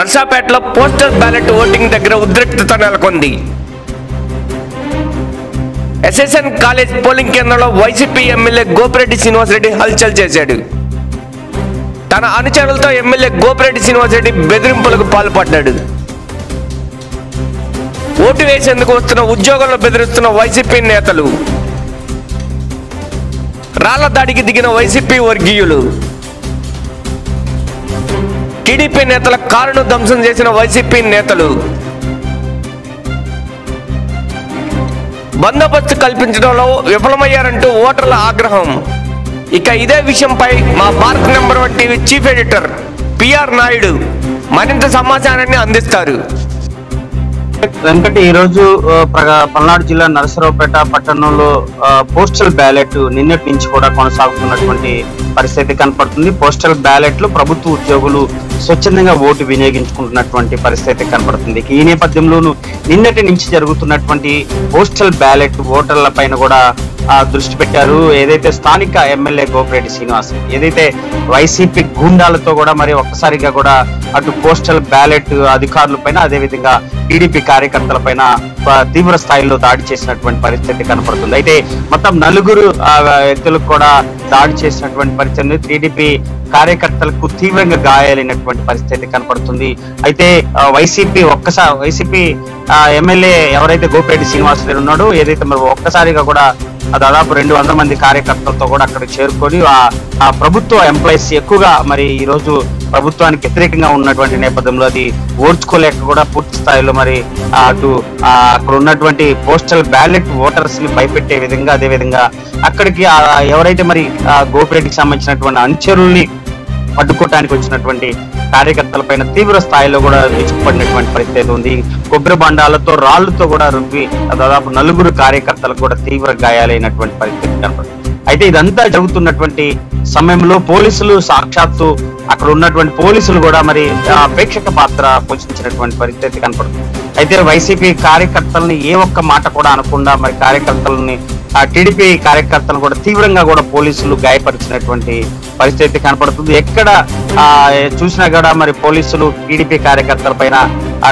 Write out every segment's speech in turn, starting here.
నర్సాపేటలో postal ballot voting దగ్గర ఉద్రిక్తత నెలకొంది. ఎస్ఎస్ఎన్ కాలేజ్ పోలింగ్ కేంద్రంలో వైసీపీ ఎమ్మెల్యే గోపిరెడ్డి శ్రీనివాసరెడ్డి హల్చల్ చేశాడు. తన అనుచరులతో ఎమ్మెల్యే గోపిరెడ్డి శ్రీనివాసరెడ్డి బెదిరింపులకు పాల్పడ్డాడు. ఓటు వేసేందుకు వస్తున్న ఉద్యోగులను బెదిరిస్తున్న వైసీపీ నేతలు, రాళ్ల దాడికి దిగిన వైసీపీ వర్గీయులు, టీడీపీ నేతల కారును ధ్వంసం చేసిన వైసీపీ నేతలు, బందోబస్తు కల్పించడంలో విఫలమయ్యారంటూ ఓటర్ల ఆగ్రహం. ఇక ఇదే విషయంపై మా Bharat number 1 TV chief editor PR Naidu మరింత సమాచారాన్ని అందిస్తారు. వెంకట, ఈరోజు పల్నాడు జిల్లా నరసరావుపేట పట్టణంలో పోస్టల్ బ్యాలెట్ నిన్నటి నుంచి కూడా కొనసాగుతున్నటువంటి పరిస్థితి కనపడుతుంది. పోస్టల్ బ్యాలెట్ లో ప్రభుత్వ ఉద్యోగులు స్వచ్ఛందంగా ఓటు వినియోగించుకుంటున్నటువంటి పరిస్థితి కనపడుతుంది. ఈ నేపథ్యంలోనూ నిన్నటి నుంచి జరుగుతున్నటువంటి పోస్టల్ బ్యాలెట్ ఓటర్ల పైన కూడా దృష్టి పెట్టారు. ఏదైతే స్థానిక ఎమ్మెల్యే గోపిరెడ్డి శ్రీనివాస్ ఏదైతే వైసీపీ గూండాలతో కూడా మరి ఒక్కసారిగా కూడా అటు పోస్టల్ బ్యాలెట్ అధికారుల పైన అదేవిధంగా టీడీపీ కార్యకర్తల పైన తీవ్ర స్థాయిలో దాడి చేసినటువంటి పరిస్థితి కనపడుతుంది. అయితే మొత్తం 4 వ్యక్తులకు కూడా దాడి చేసినటువంటి పరిస్థితి, టీడీపీ కార్యకర్తలకు తీవ్రంగా గాయాలైనటువంటి పరిస్థితి కనపడుతుంది. అయితే వైసీపీ ఎమ్మెల్యే ఎవరైతే గోపిరెడ్డి శ్రీనివాస్ రెడ్డి ఉన్నాడో ఏదైతే మరి ఒక్కసారిగా కూడా దాదాపు 200 మంది కార్యకర్తలతో కూడా అక్కడ చేరుకొని ఆ ప్రభుత్వ ఎంప్లాయీస్ ఎక్కువగా మరి ఈ రోజు ప్రభుత్వానికి వ్యతిరేకంగా ఉన్నటువంటి నేపథ్యంలో అది ఓర్చుకోలేక కూడా పూర్తి స్థాయిలో మరి అటు అక్కడ ఉన్నటువంటి పోస్టల్ బ్యాలెట్ ఓటర్స్ ని భయపెట్టే విధంగా అదేవిధంగా అక్కడికి ఎవరైతే మరి గోపిరెడ్డికి సంబంధించినటువంటి అనుచరుల్ని అడ్డుకోవటానికి వచ్చినటువంటి కార్యకర్తల పైన తీవ్ర స్థాయిలో కూడా విసుగుపడినటువంటి పరిస్థితి ఉంది. కొబ్బరి బండాలతో రాళ్లతో కూడా రువ్వి దాదాపు 4 కార్యకర్తలకు కూడా తీవ్ర గాయాలైనటువంటి పరిస్థితి కనపడుతుంది. అయితే ఇదంతా జరుగుతున్నటువంటి సమయంలో పోలీసులు సాక్షాత్తు అక్కడ ఉన్నటువంటి పోలీసులు కూడా మరి ప్రేక్షక పాత్ర పోషించినటువంటి పరిస్థితి కనపడుతుంది. అయితే వైసీపీ కార్యకర్తలని ఏ ఒక్క మాట కూడా అనకుండా మరి కార్యకర్తలని టీడీపీ కార్యకర్తలను కూడా తీవ్రంగా కూడా పోలీసులు గాయపరిచినటువంటి పరిస్థితి కనపడుతుంది. ఎక్కడ చూసినా కూడా మరి పోలీసులు టీడీపీ కార్యకర్తల పైన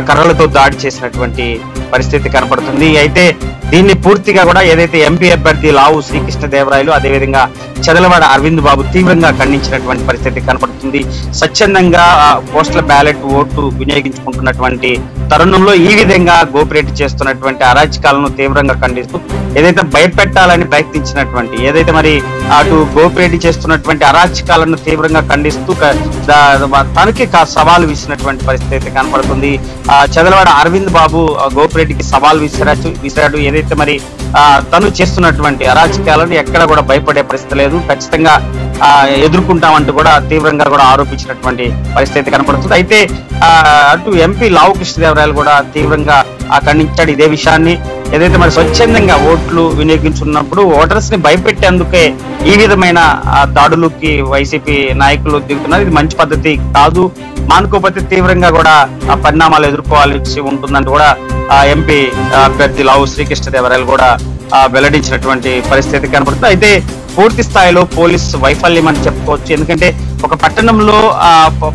కర్రలతో దాడి చేసినటువంటి పరిస్థితి కనపడుతుంది. అయితే దీన్ని పూర్తిగా కూడా ఏదైతే ఎంపీ అభ్యర్థి లావు శ్రీకృష్ణదేవరాయలు అదేవిధంగా చదలవాడ అరవింద్ బాబు తీవ్రంగా ఖండించినటువంటి పరిస్థితి కనపడుతుంది. స్వచ్ఛందంగా పోస్టల్ బ్యాలెట్ ఓటు వినియోగించుకుంటున్నటువంటి తరుణంలో ఈ విధంగా గోపిరెడ్డి చేస్తున్నటువంటి అరాచకాలను తీవ్రంగా ఖండిస్తూ ఏదైతే భయపెట్టాలని ప్రయత్నించినటువంటి ఏదైతే మరి అటు గోపిరెడ్డి చేస్తున్నటువంటి అరాచకాలను తీవ్రంగా ఖండిస్తూ తనకి సవాల్ విసినటువంటి పరిస్థితి కనపడుతుంది. చదలవాడ అరవింద్ బాబు గోపిరెడ్డికి సవాల్ విసిరాడు. ఏదైతే మరి తను చేస్తున్నటువంటి అరాచకాలను ఎక్కడ కూడా భయపడే పరిస్థితి లేదు, ఖచ్చితంగా ఎదుర్కొంటామంటూ కూడా తీవ్రంగా కూడా ఆరోపించినటువంటి పరిస్థితి కనపడుతుంది. అయితే అటు ఎంపీ లావు కృష్ణదేవరాయలు కూడా తీవ్రంగా ఖండించాడు ఇదే విషయాన్ని. ఏదైతే మరి స్వచ్ఛందంగా ఓట్లు వినియోగించున్నప్పుడు ఓటర్స్ ని భయపెట్టేందుకే ఈ విధమైన దాడులకి వైసీపీ నాయకులు దిగుతున్నారు. ఇది మంచి పద్ధతి కాదు, మానుకోకపోతే తీవ్రంగా కూడా పరిణామాలు ఎదుర్కోవాల్సి ఉంటుందంటూ కూడా ఎంపీ అభ్యర్థి లావు శ్రీకృష్ణదేవరాయలు కూడా వెల్లడించినటువంటి పరిస్థితి కనబడుతుంది. అయితే పూర్తి స్థాయిలో పోలీస్ వైఫల్యం అని చెప్పుకోవచ్చు. ఎందుకంటే ఒక పట్టణంలో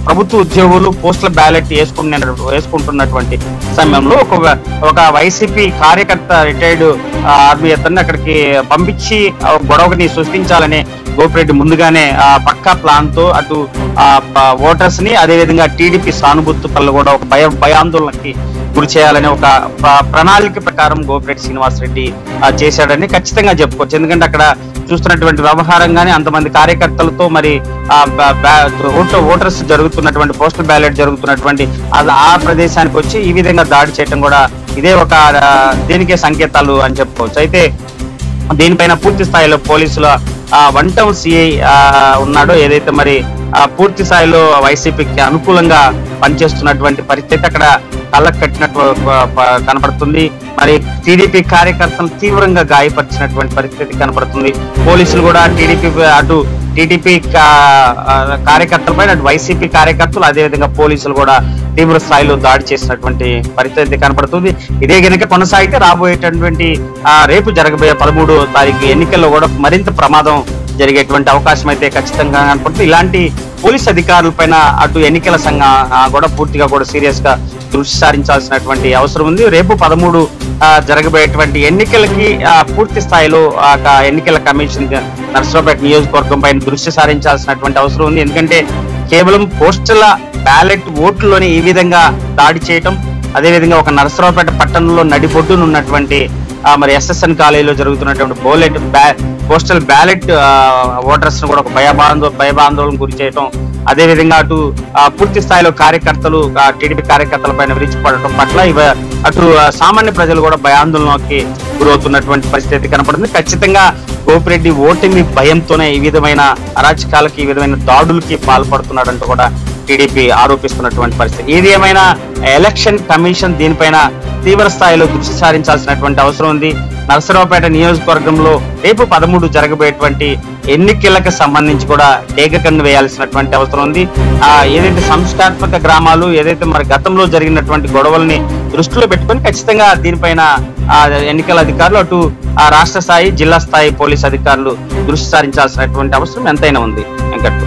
ప్రభుత్వ ఉద్యోగులు పోస్టల్ బ్యాలెట్ వేసుకుంటున్నటువంటి సమయంలో ఒక వైసీపీ కార్యకర్త రిటైర్డ్ ఆర్మీ అతన్ని అక్కడికి పంపించి గొడవని సృష్టించాలనే గోపిరెడ్డి ముందుగానే పక్కా ప్లాన్ తో అటు ఓటర్స్ ని అదేవిధంగా టీడీపీ సానుభూతి పనులు కూడా ఒక భయాందోళనకి గురి చేయాలని ఒక ప్రణాళిక ప్రకారం గోపిరెడ్డి శ్రీనివాస్ రెడ్డి చేశాడని ఖచ్చితంగా చెప్పుకోవచ్చు. ఎందుకంటే అక్కడ చూస్తున్నటువంటి వ్యవహారం గానీ అంతమంది కార్యకర్తలతో మరి ఓటర్స్ జరుగుతున్నటువంటి పోస్టల్ బ్యాలెట్ జరుగుతున్నటువంటి ఆ ప్రదేశానికి వచ్చి ఈ విధంగా దాడి చేయడం కూడా ఇదే ఒక దేనికే సంకేతాలు అని చెప్పుకోవచ్చు. అయితే దీనిపైన పూర్తి స్థాయిలో పోలీసుల 1 టౌన్ సిఐ ఉన్నాడో ఏదైతే మరి పూర్తి స్థాయిలో వైసీపీకి అనుకూలంగా పనిచేస్తున్నటువంటి పరిస్థితి అక్కడ కళ్ళకు కట్టినట్టు కనపడుతుంది. మరి టీడీపీ కార్యకర్తలు తీవ్రంగా గాయపరిచినటువంటి పరిస్థితి కనపడుతుంది. పోలీసులు కూడా టీడీపీ కార్యకర్తలపై అటు వైసీపీ కార్యకర్తలు అదేవిధంగా పోలీసులు కూడా తీవ్ర స్థాయిలో దాడి చేసినటువంటి పరిస్థితి కనపడుతుంది. ఇదే గనుక కొనసాగితే రాబోయేటటువంటి రేపు జరగబోయే 13వ తారీఖు ఎన్నికల్లో కూడా మరింత ప్రమాదం జరిగేటువంటి అవకాశం అయితే ఖచ్చితంగా కనపడుతుంది. ఇలాంటి పోలీస్ అధికారుల పైన అటు ఎన్నికల సంఘం కూడా పూర్తిగా కూడా సీరియస్ గా దృష్టి సారించాల్సినటువంటి అవసరం ఉంది. రేపు 13 జరగబోయేటువంటి ఎన్నికలకి పూర్తి స్థాయిలో ఎన్నికల కమిషన్ నర్సరావుపేట నియోజకవర్గం పైన దృష్టి సారించాల్సినటువంటి అవసరం ఉంది. ఎందుకంటే కేవలం పోస్టల్ బ్యాలెట్ ఓట్లలోనే ఈ విధంగా దాడి చేయటం, అదేవిధంగా ఒక నర్సరావుపేట పట్టణంలో నడిబొడ్డున ఉన్నటువంటి మరి ఎస్ఎస్ఎన్ కాలేజీలో జరుగుతున్నటువంటి పోస్టల్ బ్యాలెట్ ఓటర్స్ ను కూడా ఒక భయభాందోళన గురి చేయటం, అదేవిధంగా అటు పూర్తి స్థాయిలో కార్యకర్తలు టీడీపీ కార్యకర్తల పైన విరిచిపడటం పట్ల అటు సామాన్య ప్రజలు కూడా భయాందోళనకి గురవుతున్నటువంటి పరిస్థితి కనపడుతుంది. ఖచ్చితంగా గోపిరెడ్డి ఓటమి భయంతోనే ఈ విధమైన అరాచకాలకి, ఈ విధమైన దాడులకి పాల్పడుతున్నాడంటూ కూడా టీడీపీ ఆరోపిస్తున్నటువంటి పరిస్థితి. ఏది ఏమైనా ఎలక్షన్ కమిషన్ దీనిపైన తీవ్ర స్థాయిలో దృష్టి సారించాల్సినటువంటి అవసరం ఉంది. నర్సరావుపేట నియోజకవర్గంలో రేపు 13 జరగబోయేటువంటి ఎన్నికలకు సంబంధించి కూడా ఏకకన్ను వేయాల్సినటువంటి అవసరం ఉంది. ఏదైతే సంస్కారాత్మక గ్రామాలు, ఏదైతే మరి గతంలో జరిగినటువంటి గొడవల్ని దృష్టిలో పెట్టుకొని ఖచ్చితంగా దీనిపైన ఎన్నికల అధికారులు అటు రాష్ట్ర స్థాయి, జిల్లా స్థాయి పోలీస్ అధికారులు దృష్టి సారించాల్సినటువంటి అవసరం ఎంతైనా ఉంది. వెంకట్.